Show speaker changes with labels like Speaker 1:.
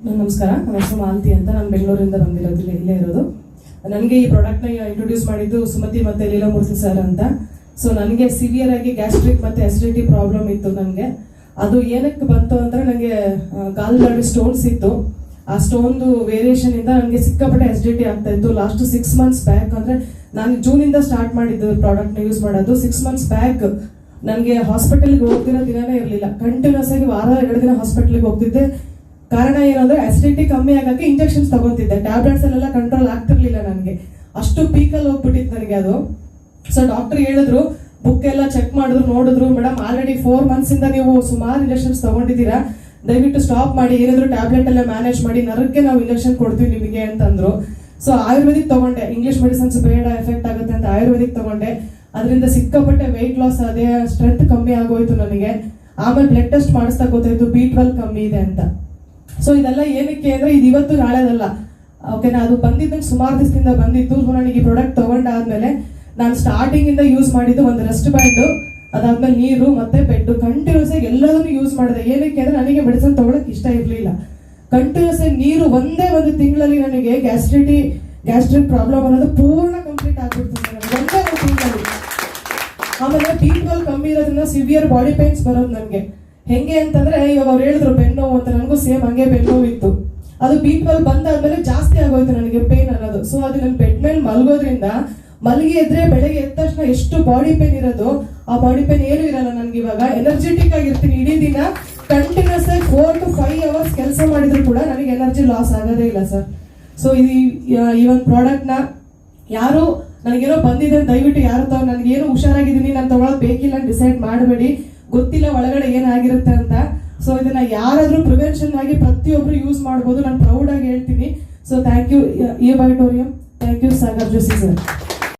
Speaker 1: ನಮಸ್ಕಾರ, ನನ್ನ ಹೆಸರು ಮಾಲತಿ ಅಂತ. ನಾನು ಬೆಂಗಳೂರಿಂದ ಬಂದಿರೋದು, ಇಲ್ಲೇ ಇರೋದು. ನನಗೆ ಈ ಪ್ರಾಡಕ್ಟ್ನ ಇಂಟ್ರೊಡ್ಯೂಸ್ ಮಾಡಿದ್ದು ಸುಮತಿ ಮತ್ತೆ ಲೀಲಾಮೂರ್ತಿ ಸರ್ ಅಂತ. ಸೊ ನನಗೆ ಸಿವಿಯರ್ ಆಗಿ ಗ್ಯಾಸ್ಟ್ರಿಕ್ ಮತ್ತೆ ಅಸಿಡಿಟಿ ಪ್ರಾಬ್ಲಮ್ ಇತ್ತು. ನನಗೆ ಅದು ಏನಕ್ಕೆ ಬಂತು ಅಂದ್ರೆ, ನನಗೆ ಗಾಲ್ನಲ್ಲಿ ಸ್ಟೋನ್ಸ್ ಇತ್ತು. ಆ ಸ್ಟೋನ್ದು ವೇರಿಯೇಷನ್ ಇಂದ ನನಗೆ ಸಿಕ್ಕಾಪಟ್ಟೆ ಅಸಿಡಿಟಿ ಆಗ್ತಾ ಇತ್ತು. ಲಾಸ್ಟ್ 6 months ಬ್ಯಾಕ್, ಅಂದ್ರೆ ನಾನು ಜೂನಿಂದ ಸ್ಟಾರ್ಟ್ ಮಾಡಿದ್ದು ಪ್ರಾಡಕ್ಟ್ನ ಯೂಸ್ ಮಾಡೋದು. 6 months ಬ್ಯಾಕ್ ನನಗೆ ಹಾಸ್ಪಿಟಲ್ಗೆ ಹೋಗ್ತಿರೋ ದಿನನೇ ಇರಲಿಲ್ಲ. ಕಂಟಿನ್ಯೂಸ್ ಆಗಿ ವಾರ 2 ದಿನ ಹಾಸ್ಪಿಟಲ್ಗೆ ಹೋಗ್ತಿದ್ದೆ. ಕಾರಣ ಏನಂದ್ರೆ, ಅಸಿಡಿಟಿ ಕಮ್ಮಿ ಆಗಕ್ಕೆ ಇಂಜೆಕ್ಷನ್ಸ್ ತಗೊಂತಿದ್ದೆ. ಟ್ಯಾಬ್ಲೆಟ್ಸ್ ಅಲ್ಲೆಲ್ಲ ಕಂಟ್ರೋಲ್ ಆಗ್ತಿರ್ಲಿಲ್ಲ ನನಗೆ. ಅಷ್ಟು ಪೀಕಲ್ಲಿ ಹೋಗ್ಬಿಟ್ಟಿತ್ತು ನನಗೆ ಅದು. ಸೊ ಡಾಕ್ಟರ್ ಹೇಳಿದ್ರು, ಬುಕ್ ಎಲ್ಲ ಚೆಕ್ ಮಾಡಿದ್ರು, ನೋಡಿದ್ರು, ಮೇಡಮ್ ಆಲ್ರೆಡಿ 4 months ಇಂದ ನೀವು ಸುಮಾರು ಇಂಜೆಕ್ಷನ್ಸ್ ತಗೊಂಡಿದ್ದೀರಾ, ದಯವಿಟ್ಟು ಸ್ಟಾಪ್ ಮಾಡಿ, ಏನಾದ್ರು ಟ್ಯಾಬ್ಲೆಟ್ ಎಲ್ಲ ಮ್ಯಾನೇಜ್ ಮಾಡಿ, ನರಕ್ಕೆ ನಾವು ಇಂಜೆಕ್ಷನ್ ಕೊಡ್ತೀವಿ ನಿಮಗೆ ಅಂತಂದ್ರು. ಸೊ ಆಯುರ್ವೇದಿಕ್ ತಗೊಂಡೆ. ಇಂಗ್ಲಿಷ್ ಮೆಡಿಸಿನ್ಸ್ ಬೇಡ, ಎಫೆಕ್ಟ್ ಆಗುತ್ತೆ ಅಂತ ಆಯುರ್ವೇದಿಕ್ ತಗೊಂಡೆ. ಅದರಿಂದ ಸಿಕ್ಕಾಪಟ್ಟೆ ವೆಯ್ಟ್ ಲಾಸ್ ಆದೆ, ಸ್ಟ್ರೆಂತ್ ಕಮ್ಮಿ ಆಗೋಯ್ತು ನನಗೆ. ಆಮೇಲೆ ಬ್ಲಡ್ ಟೆಸ್ಟ್ ಮಾಡಿಸ್ತಾ ಗೊತ್ತಾಯ್ತು B12 ಕಮ್ಮಿ ಇದೆ ಅಂತ. ಸೊ ಇದೆಲ್ಲ ಏನಕ್ಕೆ ಅಂದ್ರೆ, ಇದು ಇವತ್ತು ನಾಳೆದಲ್ಲ, ಓಕೆನಾ. ಅದು ಬಂದಿದ್ದಂಗೆ ಸುಮಾರು ದಿವಸದಿಂದ ಬಂದಿತ್ತು. ಸೊ ನನಗೆ ಈ ಪ್ರಾಡಕ್ಟ್ ತಗೊಂಡಾದ್ಮೇಲೆ ನಾನು ಸ್ಟಾರ್ಟಿಂಗ್ ಇಂದ ಯೂಸ್ ಮಾಡಿದ್ದು ಒಂದು ರೆಸ್ಟ್ ಬ್ಯಾಂಡ್, ಅದಾದ್ಮೇಲೆ ನೀರು ಮತ್ತೆ ಬೆಡ್, ಕಂಟಿನ್ಯೂಸ್ ಆಗಿ ಎಲ್ಲದನ್ನು ಯೂಸ್ ಮಾಡಿದೆ. ಏನಕ್ಕೆ ಅಂದ್ರೆ, ನನಗೆ ಮೆಡಿಸಿನ್ ತಗೊಳಕ್ ಇಷ್ಟ ಇರ್ಲಿಲ್ಲ. ಕಂಟಿನ್ಯೂಸ್ ಆಗಿ ನೀರು ಒಂದೇ ಒಂದು ತಿಂಗಳಲ್ಲಿ ನನಗೆ ಗ್ಯಾಸ್ಟ್ರಿಕ್ ಪ್ರಾಬ್ಲಮ್ ಅನ್ನೋದು ಪೂರ್ಣ ಕಂಪ್ಲೀಟ್ ಆಗ್ಬಿಡ್ತು ಒಂದೇ ಒಂದು ತಿಂಗಳಲ್ಲಿ. ಆಮೇಲೆ B12 ಕಮ್ಮಿ ಇರೋದ್ರಿಂದ ಸಿವಿಯರ್ ಬಾಡಿ ಪೇನ್ಸ್ ಬರೋದು ನನಗೆ. ಹೆಂಗೆ ಅಂತಂದ್ರೆ, ಇವಾಗ ಅವ್ರು ಹೇಳಿದ್ರು ಬೆನ್ನೋವು ಅಂತ, ನನಗೂ ಸೇಮ್ ಹಂಗೆ ಬೆನ್ನೋವು ಇತ್ತು. ಅದು B12 ಬಂದಾದ್ಮೇಲೆ ಜಾಸ್ತಿ ಆಗೋಯ್ತು ನನಗೆ ಪೇನ್ ಅನ್ನೋದು. ಸೊ ಅದು ನನ್ನ ಬೆಡ್ ಮೇಲೆ ಮಲಗೋದ್ರಿಂದ, ಮಲಗಿ ಎದ್ರೆ ಬೆಳಗ್ಗೆ ಎದ್ದ ತಕ್ಷಣ ಎಷ್ಟು ಬಾಡಿ ಪೇನ್ ಇರೋದು, ಆ ಬಾಡಿ ಪೇನ್ ಏನು ಇರಲ್ಲ ನನಗೆ. ಇವಾಗ ಎನರ್ಜೆಟಿಕ್ ಆಗಿರ್ತೀನಿ ಇಡೀ ದಿನ. ಕಂಟಿನ್ಯೂಸ್ ಆಗಿ 4 to 5 hours ಕೆಲಸ ಮಾಡಿದ್ರು ಕೂಡ ನನಗೆ ಎನರ್ಜಿ ಲಾಸ್ ಆಗೋದೇ ಇಲ್ಲ ಸರ್. ಸೊ ಈ ಒಂದು ಪ್ರಾಡಕ್ಟ್ನ ಯಾರು ನನಗೇನೋ ಬಂದಿದೆ ದಯವಿಟ್ಟು ಯಾರು ನನಗೇನು ಹುಷಾರಾಗಿದ್ದೀನಿ, ನಾನು ತಗೊಳ್ಳೋದು ಬೇಕಿಲ್ಲ ಡಿಸೈಡ್ ಮಾಡಬೇಡಿ. ಗೊತ್ತಿಲ್ಲ ಒಳಗಡೆ ಏನಾಗಿರುತ್ತೆ ಅಂತ. ಸೊ ಇದನ್ನ ಯಾರಾದ್ರೂ ಪ್ರಿವೆನ್ಷನ್ ಆಗಿ ಪ್ರತಿಯೊಬ್ರು ಯೂಸ್ ಮಾಡ್ಬೋದು. ನಾನು ಪ್ರೌಡ್ ಆಗಿ ಹೇಳ್ತೀನಿ. ಸೊ ಥ್ಯಾಂಕ್ ಯು ಇ ಬೈಟೋರಿಯಂ, thank you Sagar Joshi sir.